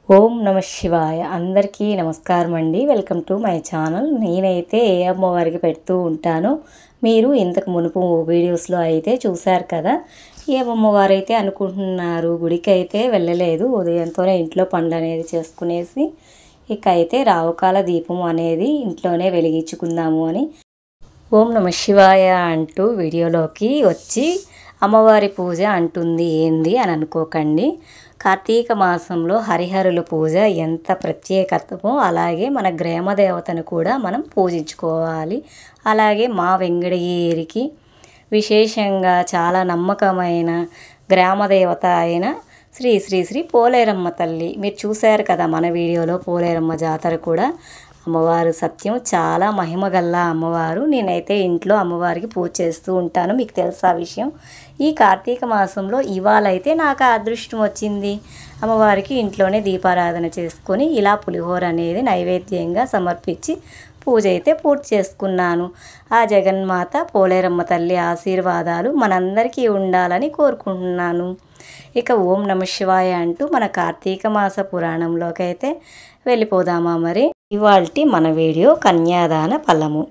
ఓం నమ శివాయ. అందరికీ నమస్కారం అండి. Welcome to my channel. నేనైతే ఏ అమ్మవారికి పెడుతూ ఉంటానో మీరు ఇంతకు మునుపు వీడియోస్లో అయితే చూశారు కదా. ఏ అమ్మవారైతే అనుకుంటున్నారు గుడికి అయితే వెళ్ళలేదు, ఉదయంతోనే ఇంట్లో పనులు అనేది చేసుకునేసి ఇక అయితే రావుకాల దీపం అనేది ఇంట్లోనే వెలిగించుకుందాము అని ఓం నమ శివాయ అంటూ వీడియోలోకి వచ్చి అమ్మవారి పూజ అంటుంది ఏంది అని అనుకోకండి. కార్తీక మాసంలో హరిహరుల పూజ ఎంత ప్రత్యేకతమో అలాగే మన గ్రామదేవతను కూడా మనం పూజించుకోవాలి. అలాగే మా వెంకటగిరికి విశేషంగా చాలా నమ్మకమైన గ్రామదేవత అయిన శ్రీ శ్రీ శ్రీ పోలేరమ్మ తల్లి. మీరు చూశారు కదా మన వీడియోలో పోలేరమ్మ జాతర కూడా. అమ్మవారు సత్యం, చాలా మహిమగల్ల అమ్మవారు. నేనైతే ఇంట్లో అమ్మవారికి పూజ చేస్తూ ఉంటాను, మీకు తెలుసా విషయం. ఈ కార్తీక మాసంలో ఇవాళ అయితే నాకు అదృష్టం వచ్చింది. అమ్మవారికి ఇంట్లోనే దీపారాధన చేసుకొని ఇలా పులిహోర అనేది నైవేద్యంగా సమర్పించి పూజ అయితే పూర్తి చేసుకున్నాను. ఆ జగన్మాత పోలేరమ్మ తల్లి ఆశీర్వాదాలు మనందరికీ ఉండాలని కోరుకుంటున్నాను. ఇక ఓం నమ శివాయ అంటూ మన కార్తీక మాస పురాణంలోకి అయితే వెళ్ళిపోదామా. మరి ఇవాల్టి మన వీడియో కన్యాదాన ఫలము.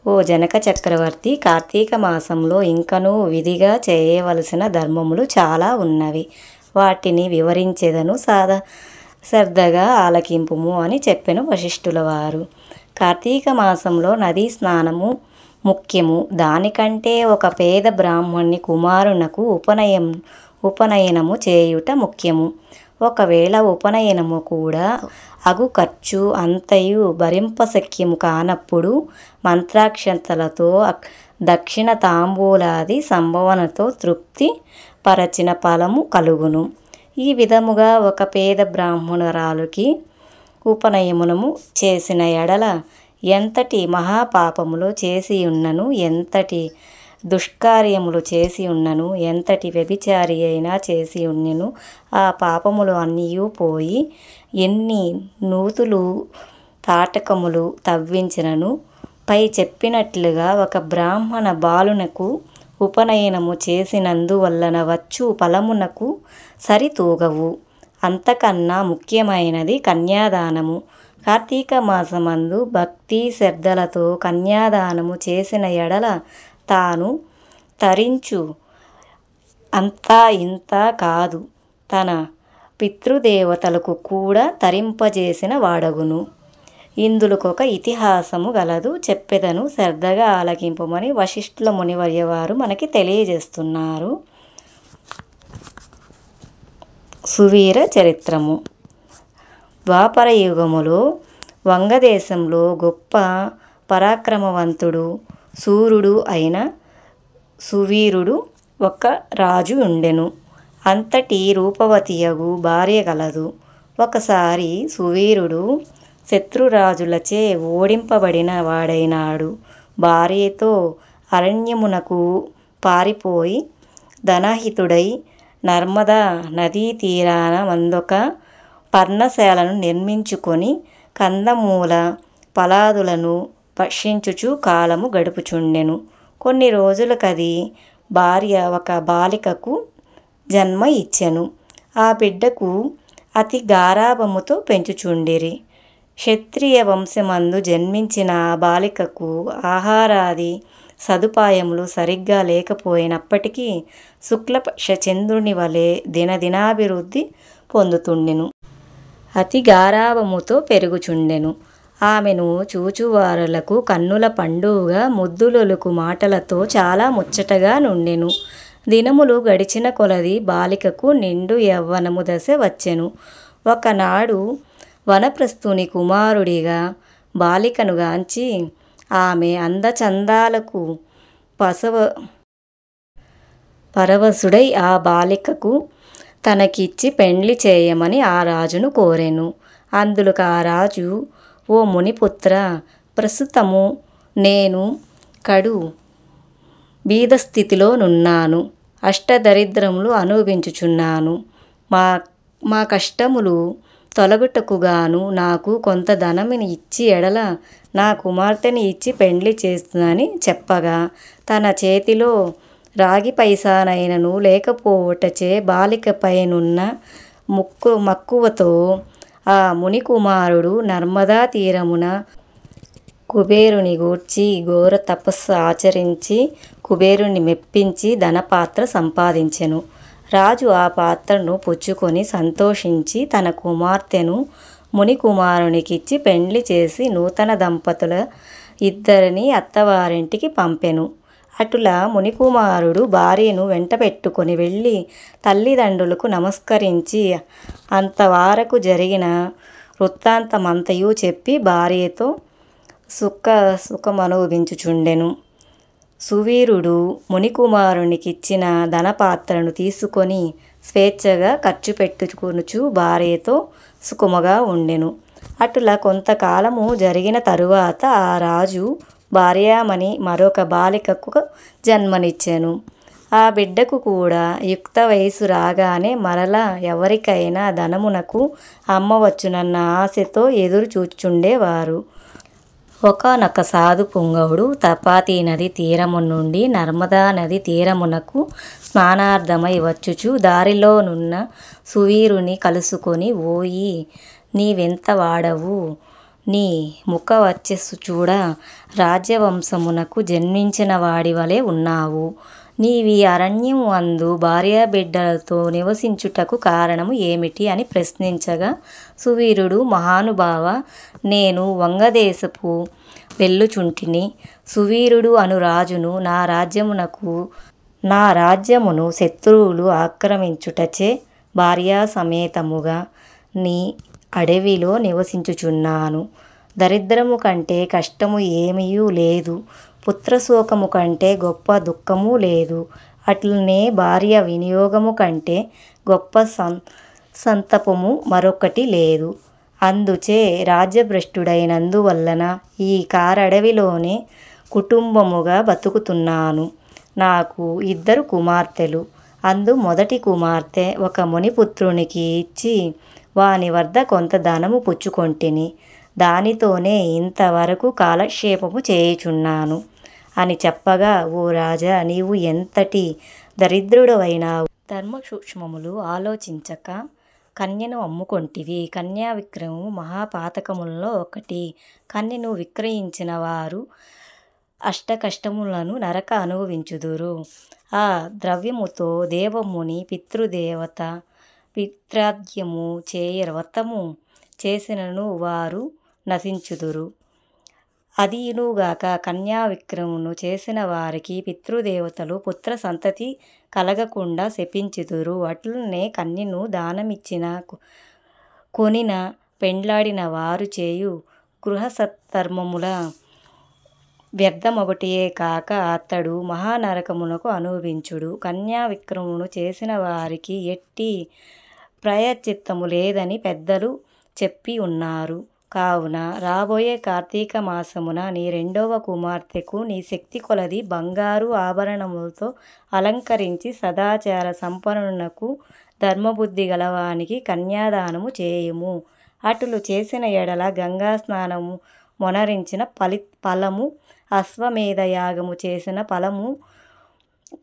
ఓ జనక చక్రవర్తి, కార్తీక మాసంలో ఇంకనూ విధిగా చేయవలసిన ధర్మములు చాలా ఉన్నవి. వాటిని వివరించేదను, శ్రద్ధగా ఆలకింపుము అని చెప్పెను వశిష్ఠుల వారు. కార్తీక మాసంలో నదీ స్నానము ముఖ్యము. దానికంటే ఒక పేద బ్రాహ్మణుని కుమారునకు ఉపనయనము చేయుట ముఖ్యము. ఒకవేళ ఉపనయనము కూడా అగు ఖర్చు అంతయు భరింపశక్యము కానప్పుడు మంత్రాక్షంతలతో దక్షిణ తాంబూలాది సంభవనతో తృప్తి పరచిన ఫలము కలుగును. ఈ విధముగా ఒక పేద బ్రాహ్మణురాలుకి ఉపనయనము చేసిన ఎడల ఎంతటి మహాపాపములు చేసి ఉన్నను, ఎంతటి దుష్కార్యములు చేసి ఉన్నను, ఎంతటి వ్యభిచారి అయినా చేసి ఉన్నను, ఆ పాపములు అన్నీ పోయి ఎన్ని నూతులు తాటకములు తవ్వించినను పై చెప్పినట్లుగా ఒక బ్రాహ్మణ బాలునకు ఉపనయనము చేసినందువలన వచ్చు ఫలమునకు సరితూగవు. అంతకన్నా ముఖ్యమైనది కన్యాదానము. కార్తీక మాసమందు భక్తి శ్రద్ధలతో కన్యాదానము చేసిన ఎడల తాను తరించు అంతా ఇంత కాదు, తన పితృదేవతలకు కూడా తరింపజేసిన వాడగును. ఇందులకొక ఇతిహాసము గలదు, చెప్పెదను, శ్రద్ధగా ఆలకింపమని వశిష్ఠుల మునివర్య వారు మనకి తెలియజేస్తున్నారు. సువీర చరిత్రము. ద్వాపర యుగములో వంగదేశంలో గొప్ప పరాక్రమవంతుడు సూర్యుడు అయిన సువీరుడు ఒక రాజు ఉండెను. అంతటి రూపవతియగు భార్య గలదు. ఒకసారి సువీరుడు శత్రురాజులచే ఓడింపబడిన వాడైనాడు. భార్యతో అరణ్యమునకు పారిపోయి ధనహితుడై నర్మదా నదీ తీరాన మందొక పర్ణశాలను నిర్మించుకొని కందమూల ఫలాదులను భక్షించుచు కాలము గడుపుచుండెను. కొన్ని రోజులకది భార్య ఒక బాలికకు జన్మ ఇచ్చెను. ఆ బిడ్డకు అతి గారాభముతో పెంచుచుండిరి. క్షత్రియ వంశమందు జన్మించిన ఆ బాలికకు ఆహారాది సదుపాయములు సరిగ్గా లేకపోయినప్పటికీ శుక్లపక్ష చంద్రుని వలె దినదినాభివృద్ధి పొందుతుండెను. అతి గారాభముతో పెరుగుచుండెను. ఆమెను చూచువారులకు కన్నుల పండుగ, ముద్దులొలుకు మాటలతో చాలా ముచ్చటగా నుండెను. దినములు గడిచిన కొలది బాలికకు నిండు యవ్వనము దశ వచ్చెను. ఒకనాడు వనప్రస్థుని కుమారుడిగా బాలికను గాంచి ఆమె అందచందాలకు పరవశుడై ఆ బాలికకు తనకిచ్చి పెండ్లి చేయమని ఆ రాజును కోరెను. అందులకు ఆ రాజు, ఓ మునిపుత్ర, ప్రస్తుతము నేను కడు బీదస్థితిలో నున్నాను. అష్టదరిద్రములు అనుభవించుచున్నాను. మా కష్టములు తొలగుటకుగాను నాకు కొంత ధనముని ఇచ్చి ఎడల నా కుమార్తెని ఇచ్చి పెండ్లి చేస్తుందని చెప్పగా, తన చేతిలో రాగి పైసానైనను లేకపోవటచే బాలికపైనున్న మక్కువతో ఆ మునికుమారుడు నర్మదా తీరమున కుబేరుని గూర్చి ఘోర తపస్సు ఆచరించి కుబేరుని మెప్పించి ధనపాత్ర సంపాదించెను. రాజు ఆ పాత్రను పుచ్చుకొని సంతోషించి తన కుమార్తెను మునికుమారునికిచ్చి పెండ్లి చేసి నూతన దంపతుల ఇద్దరిని అత్తవారింటికి పంపెను. అటులా మునికుమారుడు భార్యను వెంట పెట్టుకొని వెళ్ళి తల్లిదండ్రులకు నమస్కరించి అంతవరకు జరిగిన వృత్తాంతమంతయు చెప్పి భార్యతో సుఖమనుభవించుచుండెను. సువీరుడు మునికుమారునికిచ్చిన ధనపాత్రను తీసుకొని స్వేచ్ఛగా ఖర్చు పెట్టుకొనుచు భార్యతో సుఖముగా ఉండెను. అటులా కొంతకాలము జరిగిన తరువాత ఆ రాజు భార్యామణి మరొక బాలికకు జన్మనిచ్చెను. ఆ బిడ్డకు కూడా యుక్త వయసు రాగానే మరలా ఎవరికైనా ధనమునకు అమ్మవచ్చునన్న ఆశతో ఎదురు చూచుచుండేవారు. ఒకానొక సాధు పుంగవుడు తపాతీ నది తీరము నుండి నర్మదా నది తీరమునకు స్నానార్థమై వచ్చుచు దారిలోనున్న సువీరుని కలుసుకొని, ఓయి నీవెంత వాడవు, నీ ముఖ వచ్చస్సు చూడ రాజ్యవంశమునకు జన్మించిన వాడి వలె ఉన్నావు. నీవి అరణ్యం అందు భార్యాబిడ్డలతో నివసించుటకు కారణము ఏమిటి అని ప్రశ్నించగా, సువీరుడు, మహానుభావ, నేను వంగదేశపు వెళ్ళుచుంటిని. సువీరుడు అను రాజును నా రాజ్యమును శత్రువులు ఆక్రమించుటచే భార్యా సమేతముగా నీ అడవిలో నివసించుచున్నాను. దరిద్రము కంటే కష్టము ఏమీయూ లేదు, పుత్రశోకము కంటే గొప్ప దుఃఖము లేదు, అట్లనే భార్య వినియోగము కంటే గొప్ప సంతాపము మరొకటి లేదు. అందుచే రాజ్యభ్రష్టుడైనందువలన ఈ కారడవిలోనే కుటుంబముగా బతుకుతున్నాను. నాకు 2 కుమార్తెలు. అందు మొదటి కుమార్తె ఒక మునిపుత్రునికి ఇచ్చి వాని వద్ద కొంత ధనము పుచ్చుకొంటిని. దానితోనే ఇంతవరకు కాలక్షేపము చేయుచున్నాను అని చెప్పగా, ఓ రాజా, నీవు ఎంతటి దరిద్రుడవైనావు. ధర్మ సూక్ష్మములు ఆలోచించక కన్యను అమ్ముకొంటివి. కన్యా విక్రయము మహాపాతకములలో ఒకటి. కన్యను విక్రయించిన వారు అష్టకష్టములను నరక అనుభవించుదురు. ఆ ద్రవ్యముతో దేవముని పితృదేవత పిత్రాద్యము చేయ వ్రతము చేసినను వారు నశించుదురు. అదియునుగాక కన్యా విక్రయమును చేసిన వారికి పితృదేవతలు పుత్ర సంతతి కలగకుండా శపించుదురు. అట్లనే కన్యను దానమిచ్చిన కొనిన పెండ్లాడిన వారు చేయు గృహసత్కర్మముల వ్యర్థమొకటియే కాక అతడు మహానరకమునకు అనుభవించుడు. కన్యా విక్రయమును చేసిన వారికి ఎట్టి ప్రాయశ్చిత్తము లేదని పెద్దలు చెప్పి ఉన్నారు. కావున రాబోయే కార్తీక మాసమున నీ 2వ కుమార్తెకు నీ శక్తి కొలది బంగారు ఆభరణములతో అలంకరించి సదాచార సంపన్నునకు ధర్మబుద్ధి గలవానికి కన్యాదానము చేయుము. అటులు చేసిన ఎడల గంగా స్నానము మొనరించిన ఫలము, అశ్వమేధ యాగము చేసిన ఫలము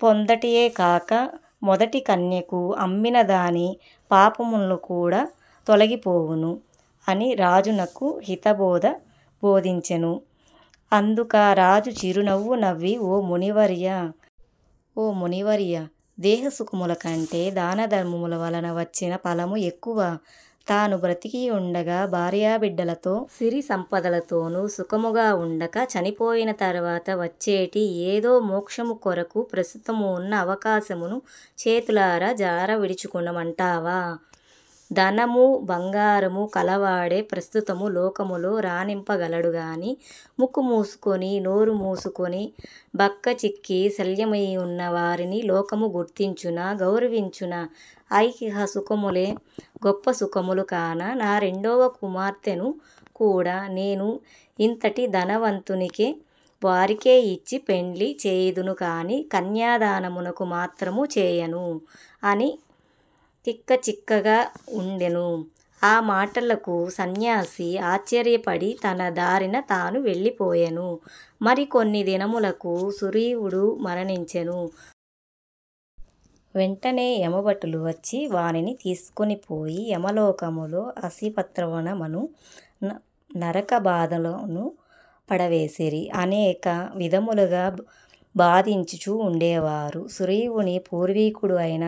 పొందటియే కాక మొదటి కన్యకు అమ్మిన దాని పాపములు కూడా తొలగిపోవును అని రాజునకు హితబోధ బోధించెను. అందుక రాజు చిరునవ్వు నవ్వి, ఓ మునివర్య, దేహసుఖముల కంటే దాన ధర్మముల వలన వచ్చిన ఫలము ఎక్కువ. తాను బ్రతికి ఉండగా భార్యాబిడ్డలతో సిరి సంపదలతోనూ సుఖముగా ఉండక చనిపోయిన తర్వాత వచ్చేటి ఏదో మోక్షము కొరకు ప్రస్తుతము ఉన్న అవకాశమును చేతులారా జార విడుచుకునమంటావా? ధనము బంగారము కలవాడే ప్రస్తుతము లోకములో రాణింపగలడు గాని ముక్కు మూసుకొని నోరు మూసుకొని బక్క చిక్కి శల్యమై ఉన్న వారిని లోకము గుర్తించున గౌరవించున. ఐహిక సుఖములే గొప్ప సుఖములు కాన నా 2వ కుమార్తెను కూడా నేను ఇంతటి ధనవంతునికే వారికే ఇచ్చి పెండ్లి చేయుదును కాని కన్యాదానమునకు మాత్రము చేయను అని చిక్కగా ఉండెను. ఆ మాటలకు సన్యాసి ఆశ్చర్యపడి తన దారిన తాను వెళ్ళిపోయెను. మరి కొన్ని దినములకు సుగ్రీవుడు మరణించెను. వెంటనే యమభటులు వచ్చి వానిని తీసుకొని పోయి యమలోకములో అసిపత్రవనమను నరక బాధలను పడవేసిరి. అనేక విధములుగా బాధించుచూ ఉండేవారు. సుగ్రీవుని పూర్వీకుడు అయిన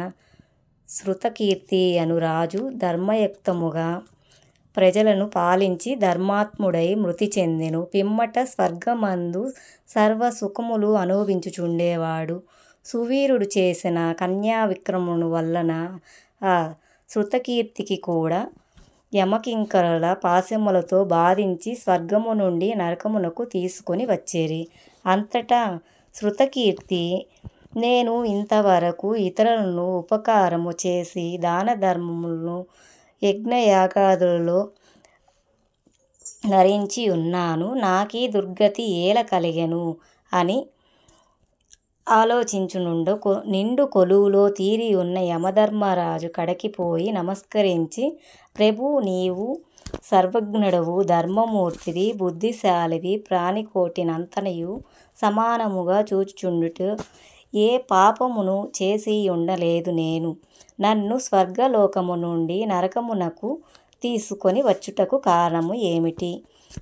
శృతకీర్తి అను రాజు ధర్మయుక్తముగా ప్రజలను పాలించి ధర్మాత్ముడై మృతి చెందెను. పిమ్మట స్వర్గమందు సర్వ సుఖములు అనుభవించుచుండేవాడు. సువీరుడు చేసిన కన్యా విక్రమును వలన ఆ శృతకీర్తికి కూడా యమకింకరుల పాశములతో బాధించి స్వర్గము నుండి నరకమునకు తీసుకొని వచ్చిరి. అంతటా శృతకీర్తి, నేను ఇంతవరకు ఇతరులను ఉపకారము చేసి దాన ధర్మములను యజ్ఞయాగాదులలో నరించి ఉన్నాను, నాకీ దుర్గతి ఏల కలిగెను అని ఆలోచించునుండు నిండు కొలువులో తీరి ఉన్న యమధర్మరాజు కడకి పోయి నమస్కరించి, ప్రభు, నీవు సర్వజ్ఞుడవు, ధర్మమూర్తివి, బుద్ధిశాలివి, ప్రాణికోటినంతయు సమానముగా చూచుచుండుట ఏ పాపమును చేసి ఉండలేదు. నేను నన్ను స్వర్గలోకము నుండి నరకమునకు తీసుకొని వచ్చుటకు కారణము ఏమిటి?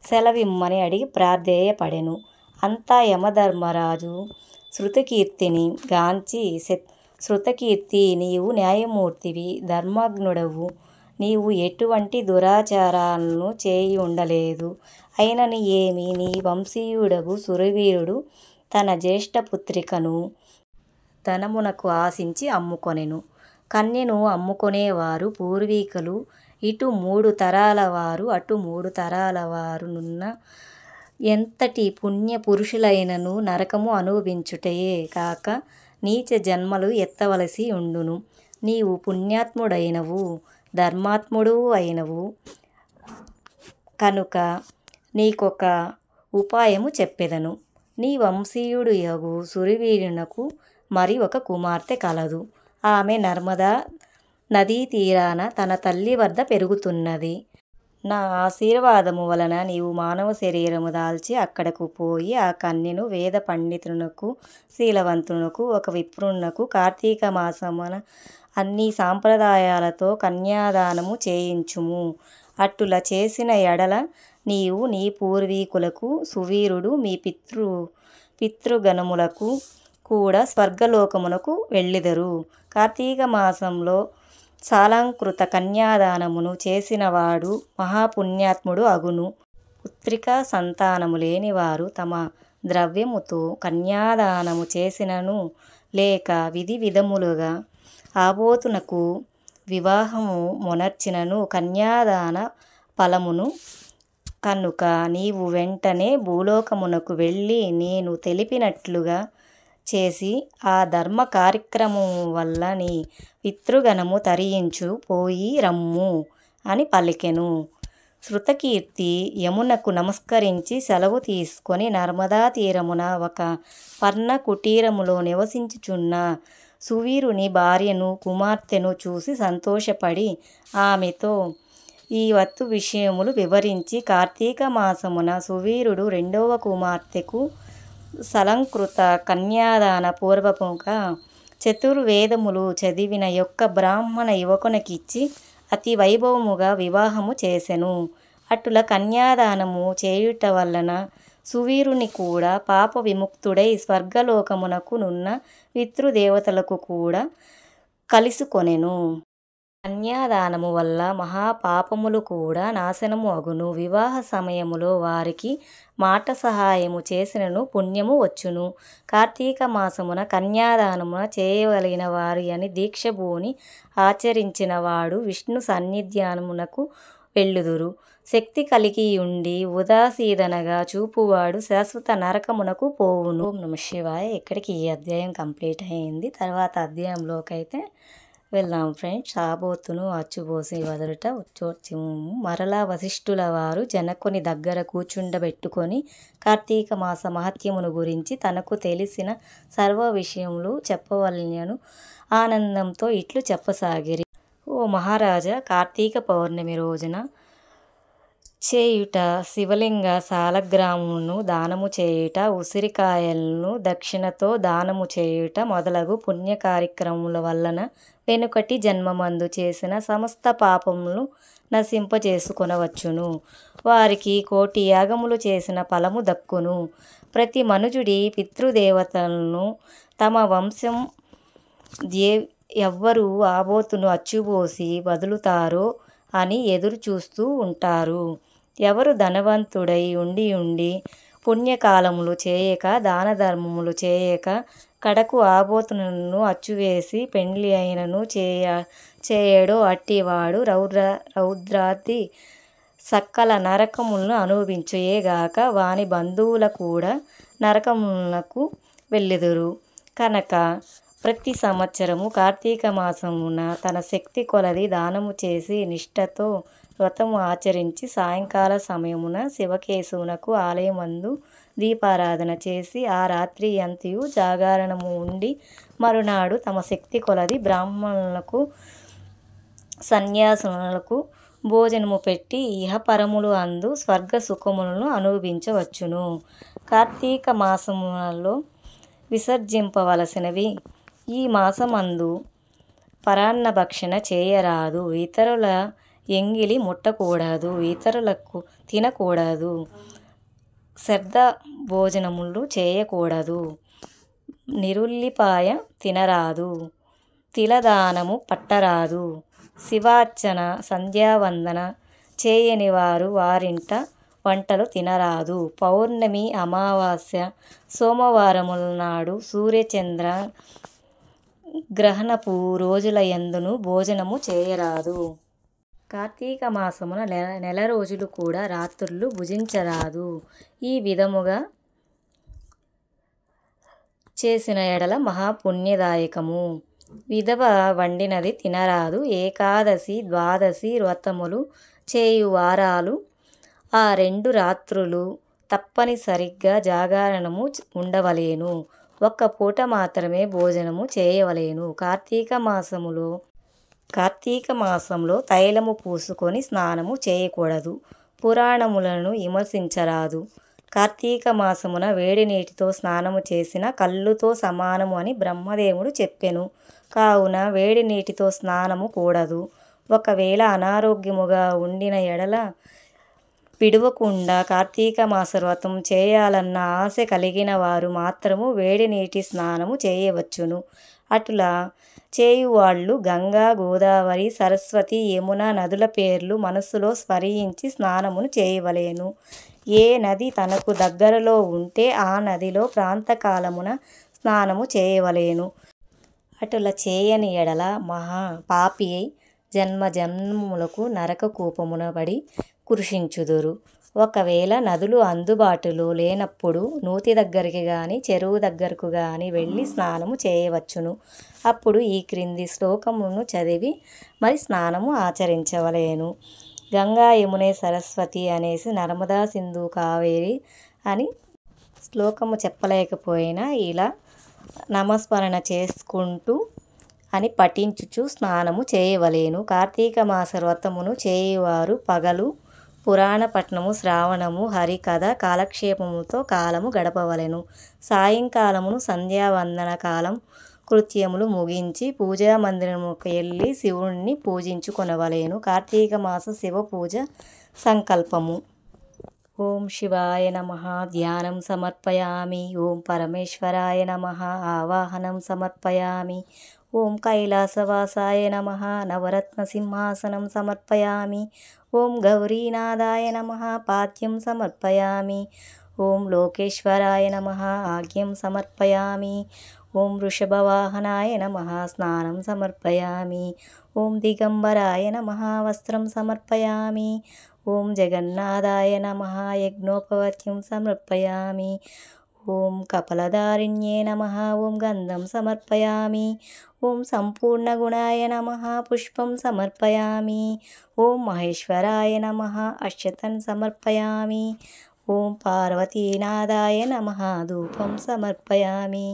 సెలవిమ్మని అడిగి ప్రాధేయపడెను. అంతా యమధర్మరాజు శృతకీర్తిని గాంచి, శృతకీర్తి, నీవు న్యాయమూర్తివి, ధర్మజ్ఞుడవు, నీవు ఎటువంటి దురాచారాలను చేయి ఉండలేదు. అయినని ఏమి, నీ వంశీయుడగు సురవీరుడు తన జ్యేష్ఠపుత్రికను ధనమునకు ఆశించి అమ్ముకొనెను. కన్యను అమ్ముకొనేవారు పూర్వీకులు, ఇటు 3 తరాల వారు అటు 3 తరాల వారు నున్న ఎంతటి పుణ్య పురుషులైనను నరకము అనుభవించుటయే కాక నీచ జన్మలు ఎత్తవలసి ఉండును. నీవు పుణ్యాత్ముడైనవు, ధర్మాత్ముడు అయినవు కనుక నీకొక ఉపాయము చెప్పెదను. నీ వంశీయుడు యగు సురవీరునకు మరి ఒక కుమార్తె కలదు. ఆమె నర్మదా నదీ తీరాన తన తల్లి వద్ద పెరుగుతున్నది. నా ఆశీర్వాదము వలన నీవు మానవ శరీరము దాల్చి అక్కడకు పోయి ఆ కన్యను వేద పండితునకు, శీలవంతునకు, ఒక విప్రునకు కార్తీక మాసమున అన్ని సాంప్రదాయాలతో కన్యాదానము చేయించుము. అట్టుల చేసిన ఎడల నీవు నీ పూర్వీకులకు, సువీరుడు మీ పితృగణములకు కూడా స్వర్గలోకమునకు వెళ్ళిదరు. కార్తీక మాసంలో సాలంకృత కన్యాదానమును చేసినవాడు మహాపుణ్యాత్ముడు అగును. పుత్రికా సంతానము లేనివారు తమ ద్రవ్యముతో కన్యాదానము చేసినను లేక విధి విధములుగా ఆబోతునకు వివాహము మొనర్చినను కన్యాదాన ఫలమును కనుక నీవు వెంటనే భూలోకమునకు వెళ్ళి నేను తెలిపినట్లుగా చేసి ఆ ధర్మ కార్యక్రమము వల్ల నీ పితృగణము తరించు పోయి రమ్ము అని పలికెను. శృతకీర్తి యమునకు నమస్కరించి సెలవు తీసుకొని నర్మదా తీరమున ఒక పర్ణ కుటీరములో నివసించుచున్న సువీరుని భార్యను, కుమార్తెను చూసి సంతోషపడి ఆమెతో ఈ వత్తు విషయములు వివరించి, కార్తీక మాసమున సువీరుడు 2వ కుమార్తెకు సలంకృత కన్యాదాన పూర్వముగా చతుర్వేదములు చదివిన యొక్క బ్రాహ్మణ యువకునికిచ్చి అతి వైభవముగా వివాహము చేసెను. అటుల కన్యాదానము చేయుట వలన సువీరుని కూడా పాప విముక్తుడై స్వర్గలోకమునకు నున్న పితృదేవతలకు కూడా కలుసుకొనెను. కన్యాదానము వల్ల మహాపాపములు కూడా నాశనము అగును. వివాహ సమయములో వారికి మాట సహాయము చేసినను పుణ్యము వచ్చును. కార్తీక మాసమున కన్యాదానమున చేయగలిగిన వారి అని దీక్షభూని ఆచరించిన వాడు విష్ణు సన్నిధానమునకు వెళ్ళుదురు. శక్తి కలిగి ఉండి ఉదాసీనగా చూపువాడు శాశ్వత నరకమునకు పోవును. ఓం నమః శివాయ. ఇక్కడికి ఈ అధ్యాయం కంప్లీట్ అయింది. తర్వాత అధ్యాయంలోకి అయితే వెళ్దాం ఫ్రెండ్స్. ఆబోతును అచ్చుబోసి వదులుట ఉచ్చోర్చిము. మరలా వశిష్ఠుల వారు జనకుని దగ్గర కూర్చుండబెట్టుకొని కార్తీక మాస మహత్యమును గురించి తనకు తెలిసిన సర్వ విషయములు చెప్పవలెనను ఆనందంతో ఇట్లు చెప్పసాగిరి. ఓ మహారాజా, కార్తీక పౌర్ణమి రోజున చేయుట, శివలింగ సాలగ్రామమును దానము చేయుట, ఉసిరికాయలను దక్షిణతో దానము చేయుట మొదలగు పుణ్య కార్యక్రమముల వలన వెనుకటి జన్మమందు చేసిన సమస్త పాపములు నశింపజేసుకొనవచ్చును. వారికి కోటి యాగములు చేసిన ఫలము దక్కును. ప్రతి మనుజుడి పితృదేవతలను తమ వంశం ఎవ్వరు ఆబోతును అచ్చుబోసి వదులుతారో అని ఎదురు చూస్తూ ఉంటారు. ఎవరు ధనవంతుడై ఉండి పుణ్యకాలములు చేయక దాన ధర్మములు చేయక కడకు ఆబోతులను అచ్చువేసి పెండ్లి అయినను చేయడో అట్టివాడు రౌద్రాది సకల నరకములను అనుభవించుయేగాక వాని బంధువుల కూడా నరకములకు వెళ్ళెదరు. కనుక ప్రతి సంవత్సరము కార్తీక మాసమున తన శక్తి కొలది దానము చేసి నిష్ఠతో వ్రతము ఆచరించి సాయంకాల సమయమున శివకేశవునకు ఆలయమందు దీపారాధన చేసి ఆ రాత్రి అంతయు జాగరణము ఉండి మరునాడు తమ శక్తి కొలది బ్రాహ్మణులకు సన్యాసులకు భోజనము పెట్టి ఇహపరములు అందు స్వర్గ సుఖములను అనుభవించవచ్చును. కార్తీక మాసములలో విసర్జింపవలసినవి: ఈ మాసమందు పరాన్న భక్షణ చేయరాదు, ఇతరుల ఎంగిలి ముట్టకూడదు, ఇతరులకు తినకూడదు, శ్రద్ధ భోజనములు చేయకూడదు, నిరుల్లిపాయ తినరాదు, తిలదానము పట్టరాదు, శివార్చన సంధ్యావందన చేయని వారు వారింట వంటలు తినరాదు, పౌర్ణమి, అమావాస్య, సోమవారముల నాడు సూర్యచంద్ర గ్రహణపు రోజుల యందును భోజనము చేయరాదు. కార్తీక మాసమున నెల రోజులు కూడా రాత్రులు భుజించరాదు. ఈ విధముగా చేసిన ఎడల మహాపుణ్యదాయకము. విధవ వండినది తినరాదు. ఏకాదశి, ద్వాదశి వ్రతములు చేయు వారాలు ఆ 2 రాత్రులు తప్పనిసరిగా జాగరణము ఉండవలేను. ఒక్క పూట మాత్రమే భోజనము చేయవలేను. కార్తీక మాసంలో తైలము పూసుకొని స్నానము చేయకూడదు. పురాణములను విమర్శించరాదు. కార్తీక మాసమున వేడి నీటితో స్నానము చేసిన కళ్ళుతో సమానము అని బ్రహ్మదేవుడు చెప్పెను. కావున వేడి నీటితో స్నానము కూడదు. ఒకవేళ అనారోగ్యముగా ఉండిన ఎడల విడువకుండా కార్తీక మాస వ్రతం చేయాలన్న ఆశ కలిగిన వారు మాత్రము వేడి నీటి స్నానము చేయవచ్చును. అటులా చేయువాళ్ళు గంగా, గోదావరి, సరస్వతి, యమున నదుల పేర్లు మనస్సులో స్మరించి స్నానమును చేయవలెను. ఏ నది తనకు దగ్గరలో ఉంటే ఆ నదిలో ప్రాంతకాలమున స్నానము చేయవలెను. అటులా చేయని ఎడల మహా పాపి అయి జన్మజన్మములకు నరక కూపమున పడి కృషించుదురు. ఒకవేళ నదులు అందుబాటులో లేనప్పుడు నూతి దగ్గరికి గాని చెరువు దగ్గరకు గాని వెళ్ళి స్నానము చేయవచ్చును. అప్పుడు ఈ క్రింది శ్లోకమును చదివి మరి స్నానము ఆచరించవలెను. గంగా, యమునే, సరస్వతి అనేసి నర్మదా, సింధు, కావేరి అని శ్లోకము చెప్పలేకపోయినా ఇలా నామస్మరణ చేసుకుంటూ అని పఠించుచు స్నానము చేయవలెను. కార్తీక మాస వ్రతమును చేయువారు పగలు పురాణ పఠనము, శ్రావణము, హరికథ కాలక్షేపముతో కాలము గడపవలెను. సాయంకాలమును సంధ్యావందన కాలం కృత్యములు ముగించి పూజా మందిరముకు వెళ్ళి శివుణ్ణి పూజించుకొనవలెను. కార్తీక మాస శివ పూజ సంకల్పము: ఓం శివాయ నమః ధ్యానం సమర్పయామి. ఓం పరమేశ్వరాయ నమః ఆవాహనం సమర్పయామి. ఓం కైలాసవాసాయ నమః నవరత్న సింహాసనం సమర్పయామి. ఓం గౌరీనాథాయ నమః పాద్యం సమర్పయామి. ఓం లోకేశ్వరాయ నమః ఆగ్యం సమర్పయామి. ఓం వృషభవాహనాయ నమః స్నానం సమర్పయామి. ఓం దిగంబరాయ నమః వస్త్రం సమర్పయామి. ఓం జగన్నాథాయ నమః యజ్ఞోపవత్యం సమర్పయామి. ఓం కపలధారిణ్యే నమః ఓం గంధం సమర్పయామి. ఓం సంపూర్ణగుణాయ నమః పుష్పం సమర్పయామి. ఓం మహేశ్వరాయ నమః అక్షతన్ సమర్పయామి. ఓం పార్వతీనాథాయ నమః ధూపం సమర్పయామి.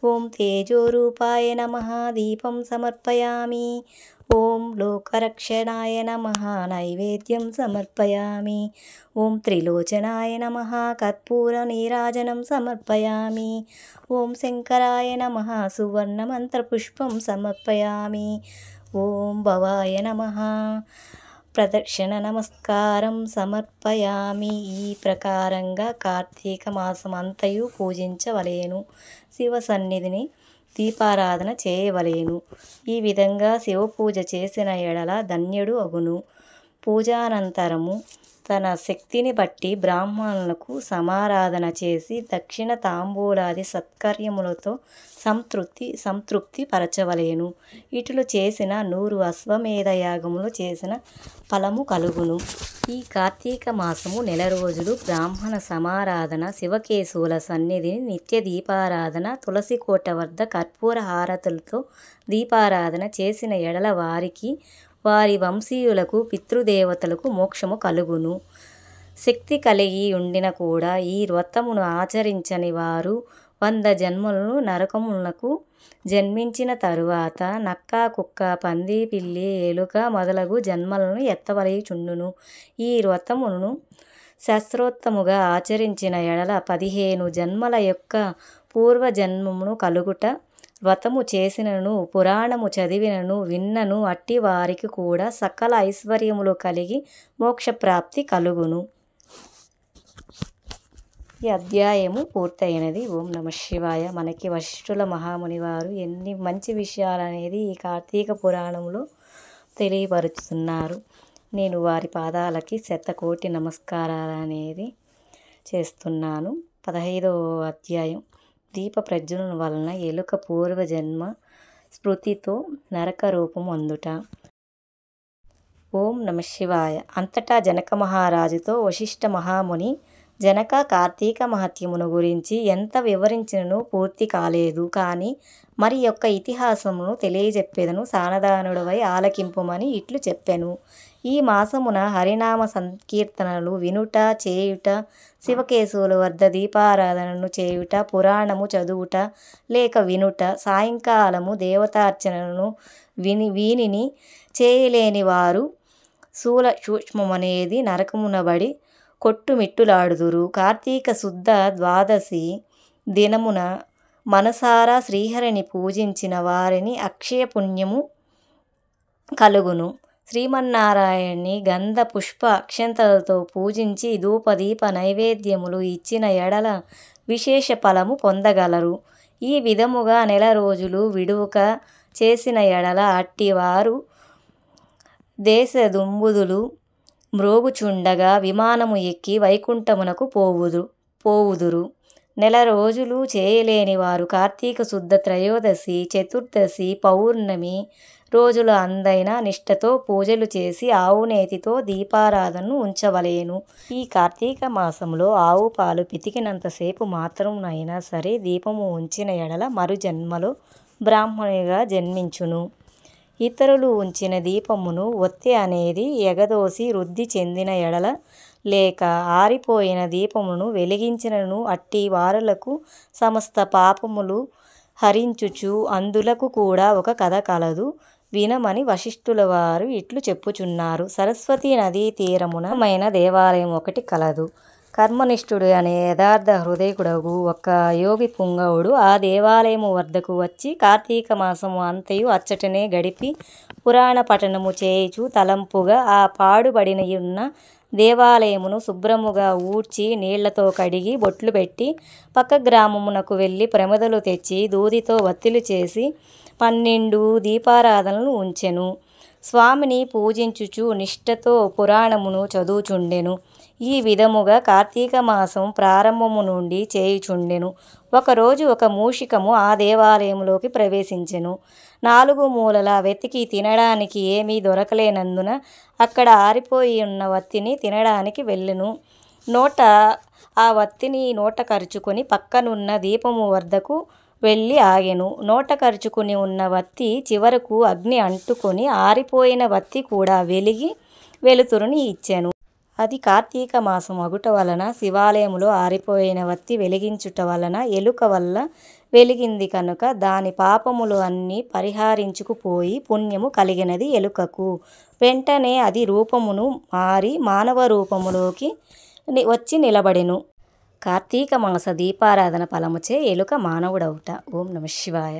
ఓం తేజోరూపాయ నమః దీపం సమర్పయామి. ఓం లోకరక్షణాయ నమః నైవేద్యం సమర్పయామి. ఓం త్రిలోచనాయ నమః కర్పూర నీరాజనం సమర్పయామి. ఓం శంకరాయ నమః సువర్ణ మంత్రపుష్పం సమర్పయామి. ఓం భవాయ నమః ప్రదక్షిణ నమస్కారం సమర్పయామి. ఈ ప్రకారంగా కార్తీక మాసం అంతయు పూజించవలేను. శివ సన్నిధిని దీపారాధన చేయవలేను. ఈ విధంగా శివ పూజ చేసిన ఎడల ధన్యుడు అగును. పూజానంతరము తన శక్తిని బట్టి బ్రాహ్మణులకు సమారాధన చేసి దక్షిణ తాంబూలాది సత్కర్యములతో సంతృప్తి పరచవలేను. ఇటులు చేసిన 100 అశ్వమేధ యాగములు చేసిన ఫలము కలుగును. ఈ కార్తీక మాసము నెల రోజులు బ్రాహ్మణ సమారాధన, శివకేశవుల సన్నిధిని నిత్య దీపారాధన, తులసి కోట వద్ద కర్పూర హారతులతో దీపారాధన చేసిన ఎడల వారికి, వారి వంశీయులకు, పితృదేవతలకు మోక్షము కలుగును. శక్తి కలిగి ఉండిన కూడా ఈ వ్రతమును ఆచరించని వారు 100 జన్మలను నరకములకు జన్మించిన తరువాత నక్క, కుక్క, పంది, పిల్లి, ఎలుక మొదలగు జన్మలను ఎత్తవలయుచుండును. ఈ వ్రతమును శాస్త్రోత్తముగా ఆచరించిన ఎడల 15 జన్మల యొక్క పూర్వజన్మమును కలుగుట, వ్రతము చేసినను, పురాణము చదివినను, విన్నను అట్టి వారికి కూడా సకల ఐశ్వర్యములు కలిగి మోక్షప్రాప్తి కలుగును. ఈ అధ్యాయము పూర్తయినది. ఓం నమః శివాయ. మనకి వశిష్ఠుల మహాముని వారు ఎన్ని మంచి విషయాలు అనేది ఈ కార్తీక పురాణంలో తెలియపరుచుతున్నారు. నేను వారి పాదాలకి శతకోటి నమస్కారాలు అనేది చేస్తున్నాను. 15వ అధ్యాయం దీప ప్రజ్వలన వలన ఎలుక పూర్వజన్మ స్మృతితో నరక రూపం అందుట. ఓం నమః శివాయ. అంతటా జనక మహారాజుతో వశిష్ఠ మహాముని, జనక, కార్తీక మహత్యమును గురించి ఎంత వివరించినను పూర్తి కాలేదు. కానీ మరి యొక్క ఇతిహాసమును తెలియజెప్పేదను, సానదానుడవై ఆలకింపుమని ఇట్లు చెప్పెను. ఈ మాసమున హరినామ సంకీర్తనలు వినుట, చేయుట, శివకేశవుల వద్ద దీపారాధనను చేయుట, పురాణము చదువుట లేక వినుట, సాయంకాలము దేవతార్చనను వీనిని చేయలేని వారు శూల సూక్ష్మమనేది నరకమునబడి కొట్టుమిట్టులాడుదురు. కార్తీక శుద్ధ ద్వాదశి దినమున మనసారా శ్రీహరిని పూజించిన వారిని అక్షయ పుణ్యము కలుగును. శ్రీమన్నారాయణ్ణి గంధ పుష్ప అక్షంతలతో పూజించి ధూపదీప నైవేద్యములు ఇచ్చిన ఎడల విశేష ఫలము పొందగలరు. ఈ విధముగా నెల రోజులు విడువక చేసిన ఎడల అట్టివారు దేశదుంబుదులు మ్రోగుచుండగా విమానము ఎక్కి వైకుంఠమునకు పోవుదురు. నెల రోజులు చేయలేని వారు కార్తీక శుద్ధ త్రయోదశి, చతుర్దశి, పౌర్ణమి రోజుల అందైన నిష్ఠతో పూజలు చేసి ఆవునేతితో దీపారాధనను ఉంచవలేను. ఈ కార్తీక మాసంలో ఆవు పాలు పితికినంతసేపు మాత్రమునైనా సరే దీపము ఉంచిన ఎడల మరు జన్మలో బ్రాహ్మణునిగా జన్మించును. ఇతరులు ఉంచిన దీపమును ఒత్తి అనేది ఎగదోసి వృద్ధి చెందిన ఎడల లేక ఆరిపోయిన దీపమును వెలిగించినను అట్టి వారులకు సమస్త పాపములు హరించుచు. అందులకు కూడా ఒక కథ కలదు, వినమని వశిష్ఠుల వారు ఇట్లు చెప్పుచున్నారు. సరస్వతీ నదీ తీరమున దేవాలయం ఒకటి కలదు. కర్మనిష్ఠుడు అనే యథార్థ హృదయకుడగు ఒక యోగి పుంగవుడు ఆ దేవాలయము వద్దకు వచ్చి కార్తీక మాసము అంతయు అచ్చటనే గడిపి పురాణ పఠనము చేయుచు తలంపుగా ఆ పాడుబడినయున్న దేవాలయమును శుభ్రముగా ఊడ్చి నీళ్లతో కడిగి బొట్లు పెట్టి పక్క గ్రామమునకు వెళ్ళి ప్రమిదలు తెచ్చి దూదితో వత్తిలు చేసి 12 దీపారాధనలు ఉంచెను. స్వామిని పూజించుచు నిష్ఠతో పురాణమును చదువుచుండెను. ఈ విధముగా కార్తీక మాసం ప్రారంభము నుండి చేయుచుండెను. ఒకరోజు ఒక మూషికము ఆ దేవాలయంలోకి ప్రవేశించెను. 4 మూలలా వెతికి తినడానికి ఏమీ దొరకలేనందున అక్కడ ఆరిపోయి ఉన్న వత్తిని తినడానికి వెళ్ళెను. ఆ వత్తిని నోట కరుచుకొని పక్కనున్న దీపము వద్దకు వెళ్ళి ఆగెను. నోట కరుచుకుని ఉన్న వత్తి చివరకు అగ్ని అంటుకొని ఆరిపోయిన వత్తి కూడా వెలిగి వెలుతురుని ఇచ్చెను. అది కార్తీక మాసం అగుట వలన శివాలయములో ఆరిపోయిన వత్తి వెలిగించుట వలన ఎలుక వల్ల వెలిగింది కనుక దాని పాపములు అన్నీ పరిహరించుకుపోయి పుణ్యము కలిగినది ఎలుకకు. వెంటనే అది రూపమును మారి మానవ రూపములోకి వచ్చి నిలబడెను. కార్తీక మాస దీపారాధన ఫలముచే ఎలుక మానవుడవుట. ఓం నమ శివాయ.